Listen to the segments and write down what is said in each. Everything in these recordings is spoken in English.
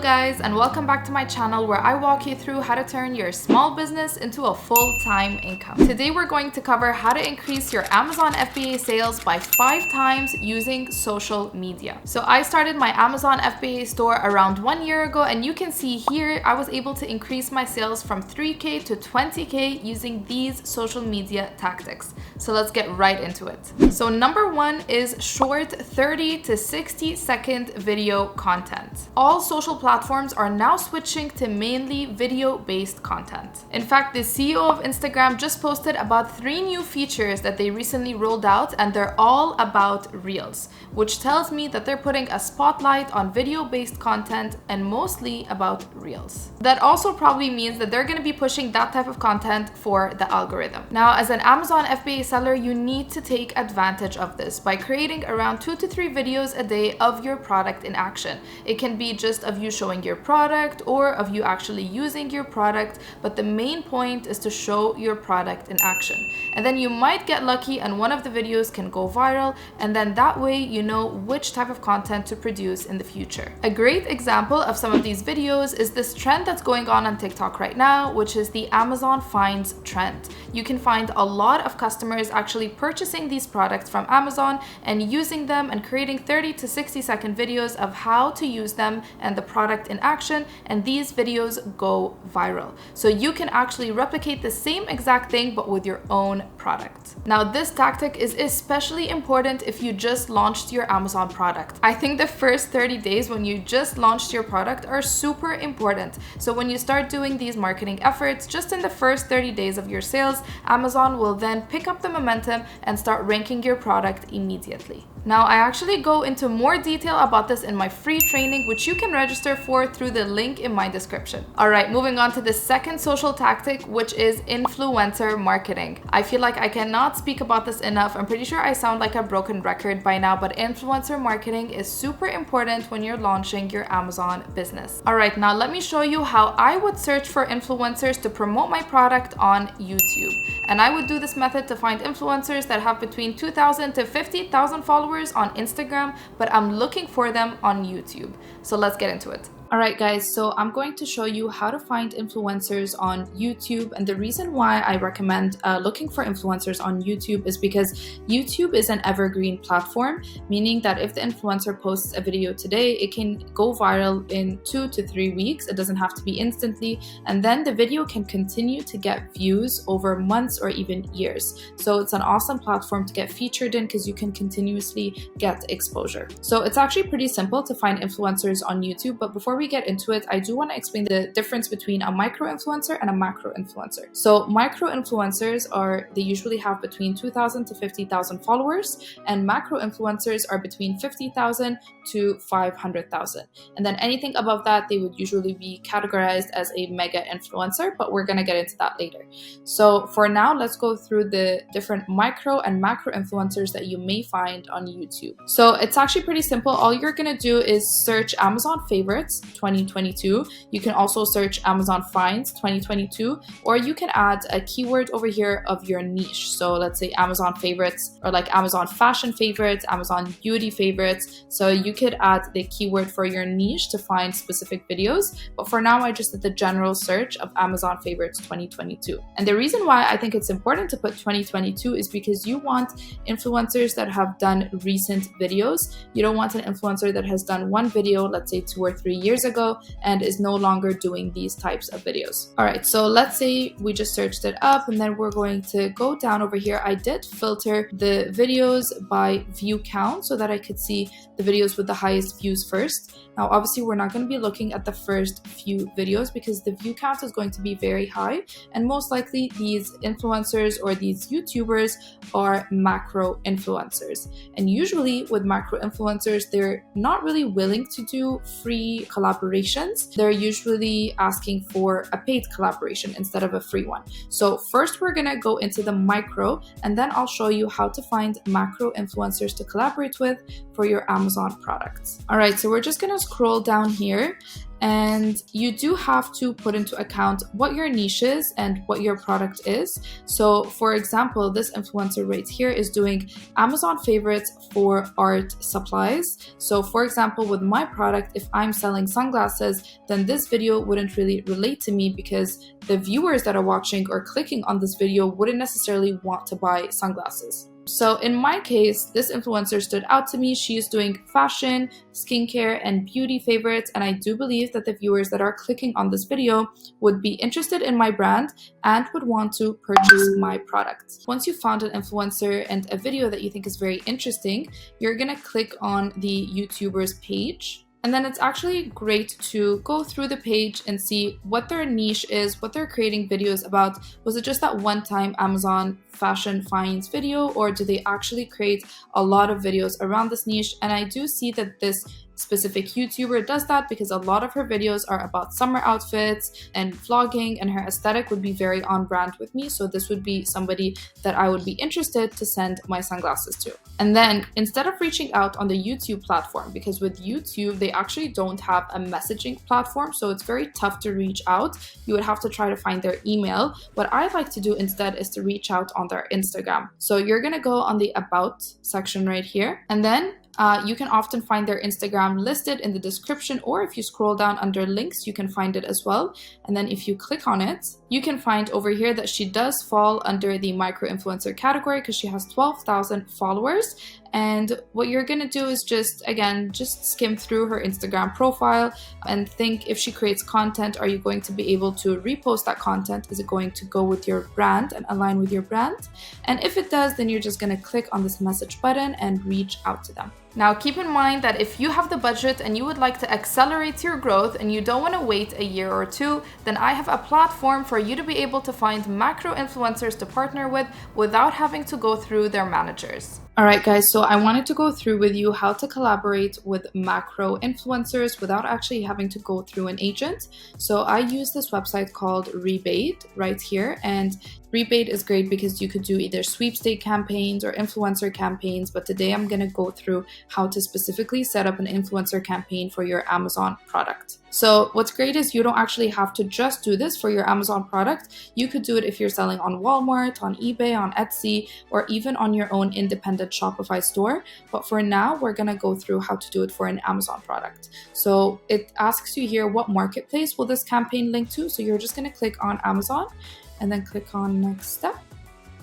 guys, and welcome back to my channel where I walk you through how to turn your small business into a full-time income. Today we're going to cover how to increase your Amazon FBA sales by 5 times using social media. So I started my Amazon FBA store around 1 year ago, and you can see here I was able to increase my sales from 3K to 20K using these social media tactics. So let's get right into it. So number 1 is short 30 to 60 second video content. All social platforms are now switching to mainly video-based content. In fact, the CEO of Instagram just posted about 3 new features that they recently rolled out, and they're all about Reels, which tells me that they're putting a spotlight on video-based content and mostly about Reels. That also probably means that they're going to be pushing that type of content for the algorithm. Now, as an Amazon FBA seller, you need to take advantage of this by creating around 2 to 3 videos a day of your product in action. It can be just of you showing your product or of you actually using your product, but the main point is to show your product in action. And then you might get lucky and one of the videos can go viral, and then that way you know which type of content to produce in the future. A great example of some of these videos is this trend that's going on TikTok right now, which is the Amazon finds trend. You can find a lot of customers actually purchasing these products from Amazon and using them and creating 30 to 60 second videos of how to use them and the product in action, and these videos go viral. So you can actually replicate the same exact thing but with your own product. Now, this tactic is especially important if you just launched your Amazon product. I think the first 30 days when you just launched your product are super important. So when you start doing these marketing efforts just in the first 30 days of your sales, Amazon will then pick up the momentum and start ranking your product immediately. Now, I actually go into more detail about this in my free training, which you can register for through the link in my description. All right, moving on to the second social tactic, which is influencer marketing. I feel like I cannot speak about this enough. I'm pretty sure I sound like a broken record by now, but influencer marketing is super important when you're launching your Amazon business. All right, now let me show you how I would search for influencers to promote my product on YouTube. And I would do this method to find influencers that have between 2,000 to 50,000 followers on Instagram, but I'm looking for them on YouTube. So let's get into it. Alright guys, so I'm going to show you how to find influencers on YouTube, and the reason why I recommend looking for influencers on YouTube is because YouTube is an evergreen platform, meaning that if the influencer posts a video today, it can go viral in 2 to 3 weeks. It doesn't have to be instantly, and then the video can continue to get views over months or even years. So it's an awesome platform to get featured in because you can continuously get exposure. So it's actually pretty simple to find influencers on YouTube, but before we get into it, I do want to explain the difference between a micro influencer and a macro influencer. So micro influencers they usually have between 2,000 to 50,000 followers, and macro influencers are between 50,000 to 500,000. And then anything above that, they would usually be categorized as a mega influencer, but we're going to get into that later. So for now, let's go through the different micro and macro influencers that you may find on YouTube. So it's actually pretty simple. All you're going to do is search Amazon favorites 2022. You can also search Amazon finds 2022, or you can add a keyword over here of your niche. So let's say Amazon favorites, or like Amazon fashion favorites, Amazon beauty favorites. So you could add the keyword for your niche to find specific videos. But for now, I just did the general search of Amazon favorites 2022. And the reason why I think it's important to put 2022 is because you want influencers that have done recent videos. You don't want an influencer that has done one video, let's say 2 or 3 years ago, and is no longer doing these types of videos. All right, so let's say we just searched it up, and then we're going to go down over here. I did filter the videos by view count so that I could see the videos with the highest views first. Now, obviously, we're not going to be looking at the first few videos because the view count is going to be very high, and most likely these influencers or these YouTubers are macro influencers. And usually with macro influencers, they're not really willing to do free collaborations. They're usually asking for a paid collaboration instead of a free one. So first we're going to go into the micro, and then I'll show you how to find macro influencers to collaborate with for your Amazon products. All right, so we're just going to scroll down here, And you do have to put into account what your niche is and what your product is. So for example, this influencer right here is doing Amazon favorites for art supplies. So for example, with my product, if I'm selling sunglasses, then this video wouldn't really relate to me because the viewers that are watching or clicking on this video wouldn't necessarily want to buy sunglasses. So in my case, this influencer stood out to me. She is doing fashion, skincare, and beauty favorites, and I do believe that the viewers that are clicking on this video would be interested in my brand and would want to purchase my product. Once you found an influencer and a video that you think is very interesting, you're gonna click on the YouTuber's page. And then it's actually great to go through the page and see what their niche is, what they're creating videos about. Was it just that one-time Amazon fashion finds video, or do they actually create a lot of videos around this niche? And I do see that this specific YouTuber does that because a lot of her videos are about summer outfits and vlogging, and her aesthetic would be very on brand with me. So this would be somebody that I would be interested to send my sunglasses to. And then instead of reaching out on the YouTube platform, because with YouTube, they actually don't have a messaging platform, so it's very tough to reach out. You would have to try to find their email. What I like to do instead is to reach out on their Instagram. So you're gonna go on the About section right here, and then you can often find their Instagram listed in the description, or if you scroll down under links, you can find it as well. And then if you click on it, you can find over here that she does fall under the micro influencer category because she has 12,000 followers. And what you're gonna do is just skim through her Instagram profile and think, if she creates content, are you going to be able to repost that content? Is it going to go with your brand and align with your brand? And if it does, then you're just gonna click on this message button and reach out to them. Now, keep in mind that if you have the budget and you would like to accelerate your growth and you don't want to wait a year or two, then I have a platform for you to be able to find macro influencers to partner with without having to go through their managers. Alright guys, so I wanted to go through with you how to collaborate with macro influencers without actually having to go through an agent. So I use this website called Rebate right here, and Rebate is great because you could do either sweepstake campaigns or influencer campaigns, but today I'm going to go through how to specifically set up an influencer campaign for your Amazon product. So what's great is you don't actually have to just do this for your Amazon product. You could do it if you're selling on Walmart, on eBay, on Etsy, or even on your own independent Shopify store. But for now, we're going to go through how to do it for an Amazon product. So it asks you here, what marketplace will this campaign link to? So you're just going to click on Amazon and then click on next step.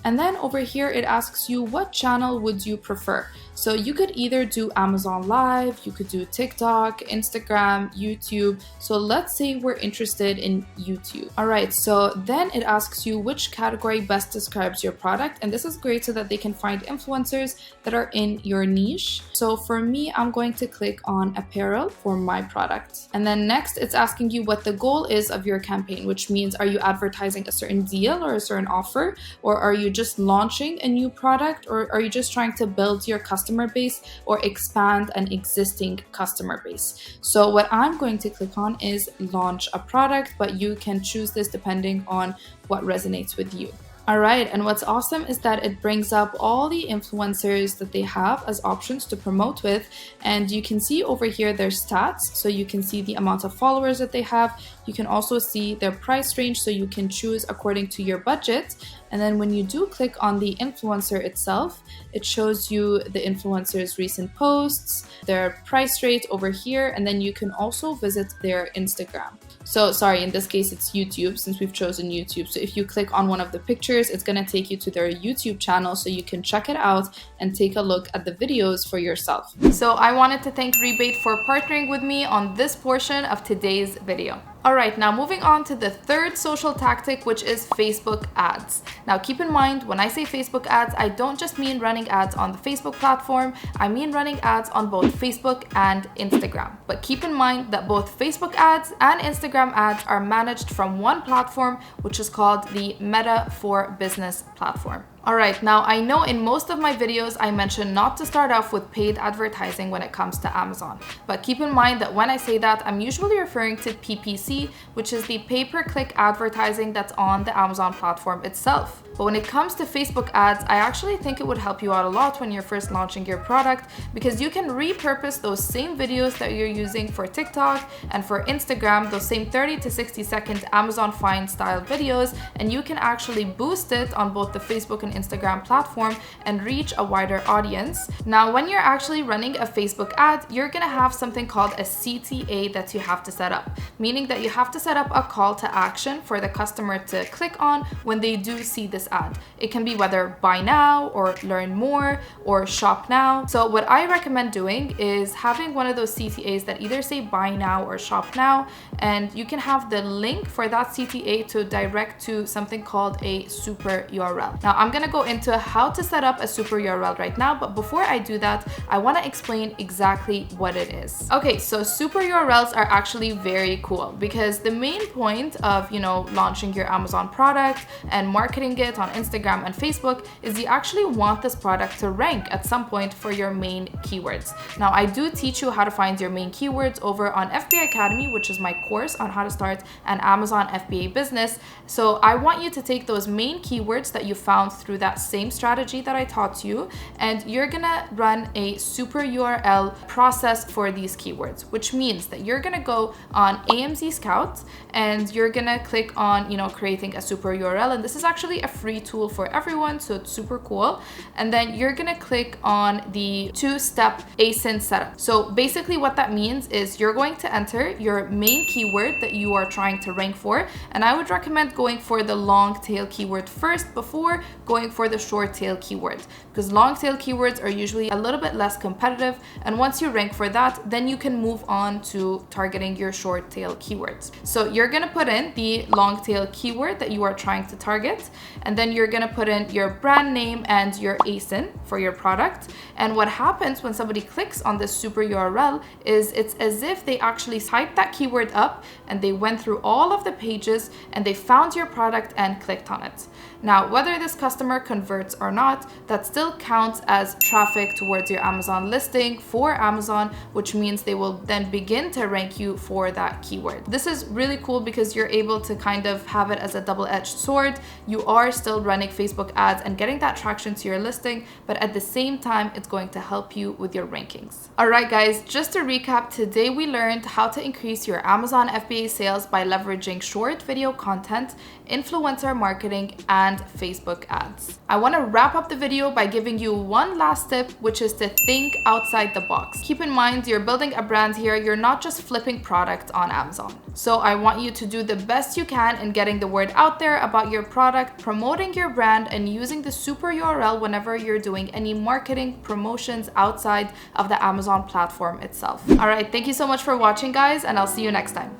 And then over here, it asks you, what channel would you prefer? So you could either do Amazon Live, you could do TikTok, Instagram, YouTube. So let's say we're interested in YouTube. All right, so then it asks you which category best describes your product. And this is great so that they can find influencers that are in your niche. So for me, I'm going to click on apparel for my product. And then next, it's asking you what the goal is of your campaign, which means, are you advertising a certain deal or a certain offer? Or are you just launching a new product? Or are you just trying to build your customer base or expand an existing customer base? So what I'm going to click on is launch a product, but you can choose this depending on what resonates with you. All right, and what's awesome is that it brings up all the influencers that they have as options to promote with, and you can see over here their stats, so you can see the amount of followers that they have. You can also see their price range, so you can choose according to your budget. And then when you do click on the influencer itself, it shows you the influencer's recent posts, their price rate over here, and then you can also visit their Instagram. So sorry, in this case, it's YouTube since we've chosen YouTube. So if you click on one of the pictures, it's going to take you to their YouTube channel so you can check it out and take a look at the videos for yourself. So I wanted to thank Rebate for partnering with me on this portion of today's video. All right, now moving on to the third social tactic, which is Facebook ads. Now keep in mind, when I say Facebook ads, I don't just mean running ads on the Facebook platform, I mean running ads on both Facebook and Instagram. But keep in mind that both Facebook ads and Instagram ads are managed from one platform, which is called the Meta for Business platform. Alright, now I know in most of my videos I mention not to start off with paid advertising when it comes to Amazon, but keep in mind that when I say that, I'm usually referring to PPC, which is the pay-per-click advertising that's on the Amazon platform itself. But when it comes to Facebook ads, I actually think it would help you out a lot when you're first launching your product, because you can repurpose those same videos that you're using for TikTok and for Instagram, those same 30 to 60 second Amazon Find style videos, and you can actually boost it on both the Facebook and Instagram platform and reach a wider audience. Now, when you're actually running a Facebook ad, you're gonna have something called a CTA that you have to set up, meaning that you have to set up a call to action for the customer to click on when they do see this ad. It can be whether buy now or learn more or shop now. So what I recommend doing is having one of those CTAs that either say buy now or shop now, and you can have the link for that CTA to direct to something called a super URL. Now I'm gonna go into how to set up a super URL right now, but before I do that, I want to explain exactly what it is. Okay, so super URLs are actually very cool because the main point of, launching your Amazon product and marketing it on Instagram and Facebook is you actually want this product to rank at some point for your main keywords. Now, I do teach you how to find your main keywords over on FBA Academy, which is my course on how to start an Amazon FBA business. So I want you to take those main keywords that you found through that same strategy that I taught you, and you're gonna run a super URL process for these keywords, which means that you're gonna go on AMZ Scout and you're gonna click on, creating a super URL. And this is actually a free tool for everyone, so it's super cool. And then you're gonna click on the two-step ASIN setup. So basically what that means is you're going to enter your main keyword that you are trying to rank for. And I would recommend going for the long tail keyword first before going for the short tail keyword, because long tail keywords are usually a little bit less competitive. And once you rank for that, then you can move on to targeting your short tail keywords. So you're gonna put in the long tail keyword that you are trying to target, and then you're gonna put in your brand name and your ASIN for your product. And what happens when somebody clicks on this super URL is it's as if they actually typed that keyword up and they went through all of the pages and they found your product and clicked on it. Now, whether this customer converts or not, that still counts as traffic towards your Amazon listing for Amazon, which means they will then begin to rank you for that keyword. This is really cool because you're able to kind of have it as a double-edged sword. You are still running Facebook ads and getting that traction to your listing, but at the same time, it's going to help you with your rankings. All right, guys, just to recap, today we learned how to increase your Amazon FBA sales by leveraging short video content, influencer marketing, and Facebook ads. I want to wrap up the video by giving you one last tip, which is to think outside the box. Keep in mind, you're building a brand here. You're not just flipping product on Amazon. So I want you to do the best you can in getting the word out there about your product, promoting your brand, and using the super URL whenever you're doing any marketing promotions outside of the Amazon platform itself. All right, thank you so much for watching, guys, and I'll see you next time.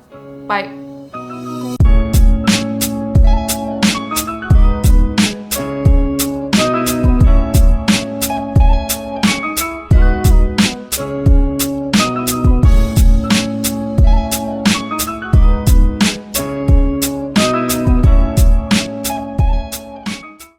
Bye.